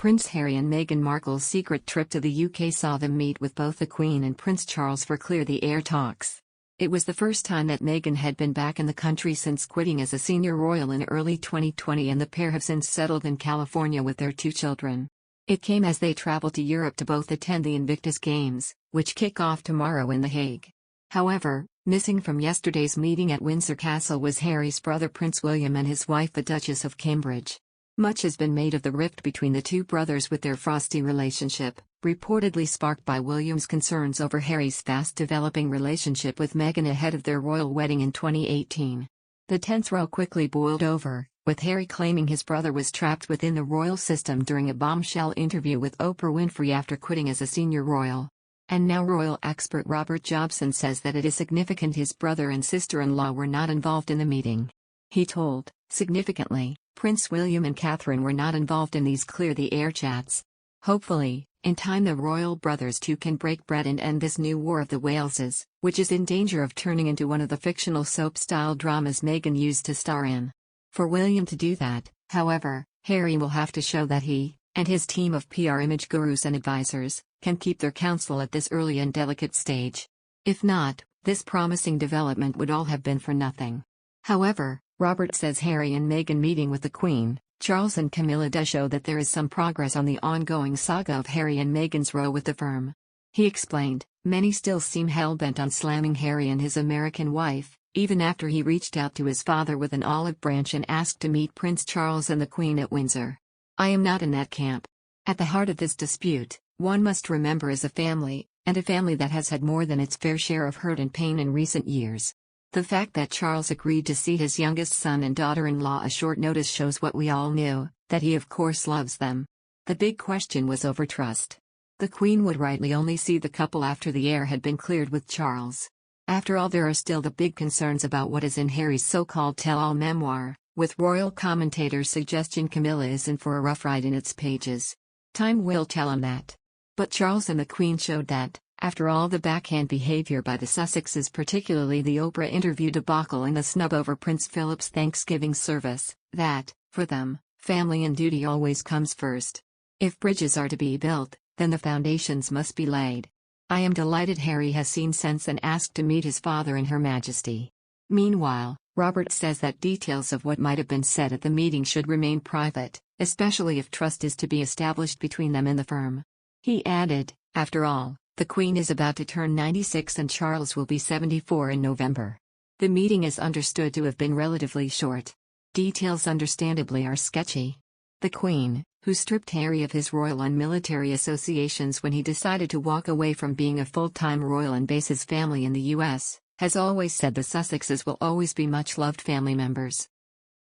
Prince Harry and Meghan Markle's secret trip to the UK saw them meet with both the Queen and Prince Charles for clear-the-air talks. It was the first time that Meghan had been back in the country since quitting as a senior royal in early 2020, and the pair have since settled in California with their 2 children. It came as they traveled to Europe to both attend the Invictus Games, which kick off tomorrow in The Hague. However, missing from yesterday's meeting at Windsor Castle was Harry's brother Prince William and his wife the Duchess of Cambridge. Much has been made of the rift between the 2 brothers with their frosty relationship, reportedly sparked by William's concerns over Harry's fast-developing relationship with Meghan ahead of their royal wedding in 2018. The tense row quickly boiled over, with Harry claiming his brother was trapped within the royal system during a bombshell interview with Oprah Winfrey after quitting as a senior royal. And now royal expert Robert Jobson says that it is significant his brother and sister-in-law were not involved in the meeting. He told, significantly, Prince William and Catherine were not involved in these clear-the-air chats. Hopefully, in time the royal brothers too can break bread and end this new war of the Waleses, which is in danger of turning into one of the fictional soap-style dramas Meghan used to star in. For William to do that, however, Harry will have to show that he, and his team of PR image gurus and advisors, can keep their counsel at this early and delicate stage. If not, this promising development would all have been for nothing. However, Robert says Harry and Meghan meeting with the Queen, Charles and Camilla does show that there is some progress on the ongoing saga of Harry and Meghan's row with the firm. He explained, many still seem hell-bent on slamming Harry and his American wife, even after he reached out to his father with an olive branch and asked to meet Prince Charles and the Queen at Windsor. I am not in that camp. At the heart of this dispute, one must remember is a family, and a family that has had more than its fair share of hurt and pain in recent years. The fact that Charles agreed to see his youngest son and daughter-in-law a short notice shows what we all knew, that he of course loves them. The big question was over trust. The Queen would rightly only see the couple after the air had been cleared with Charles. After all, there are still the big concerns about what is in Harry's so-called tell-all memoir, with royal commentators suggesting Camilla is in for a rough ride in its pages. Time will tell on that. But Charles and the Queen showed that, after all the backhand behavior by the Sussexes, particularly the Oprah interview debacle and the snub over Prince Philip's Thanksgiving service, that, for them, family and duty always comes first. If bridges are to be built, then the foundations must be laid. I am delighted Harry has seen sense and asked to meet his father and Her Majesty. Meanwhile, Robert says that details of what might have been said at the meeting should remain private, especially if trust is to be established between them and the firm. He added, after all, the Queen is about to turn 96 and Charles will be 74 in November. The meeting is understood to have been relatively short. Details understandably are sketchy. The Queen, who stripped Harry of his royal and military associations when he decided to walk away from being a full-time royal and base his family in the US, has always said the Sussexes will always be much-loved family members.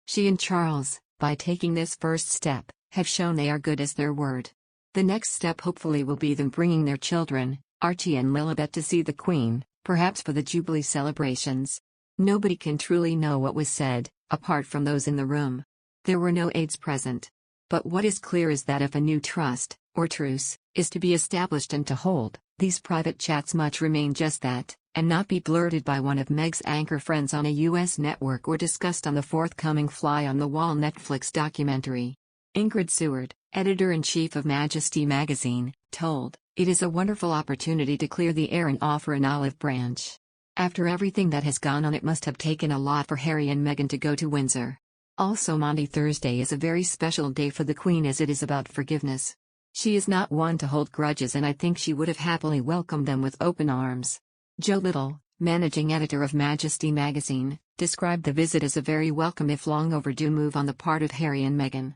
She and Charles, by taking this first step, have shown they are good as their word. The next step hopefully will be them bringing their children, Archie and Lilibet, to see the Queen, perhaps for the Jubilee celebrations. Nobody can truly know what was said, apart from those in the room. There were no aides present. But what is clear is that if a new trust, or truce, is to be established and to hold, these private chats must remain just that, and not be blurted by one of Meg's anchor friends on a US network or discussed on the forthcoming Fly on the Wall Netflix documentary. Ingrid Seward, editor-in-chief of Majesty magazine, told, "It is a wonderful opportunity to clear the air and offer an olive branch. After everything that has gone on, it must have taken a lot for Harry and Meghan to go to Windsor. Also, Maundy Thursday is a very special day for the Queen as it is about forgiveness. She is not one to hold grudges, and I think she would have happily welcomed them with open arms." Joe Little, managing editor of Majesty magazine, described the visit as a very welcome if long overdue move on the part of Harry and Meghan.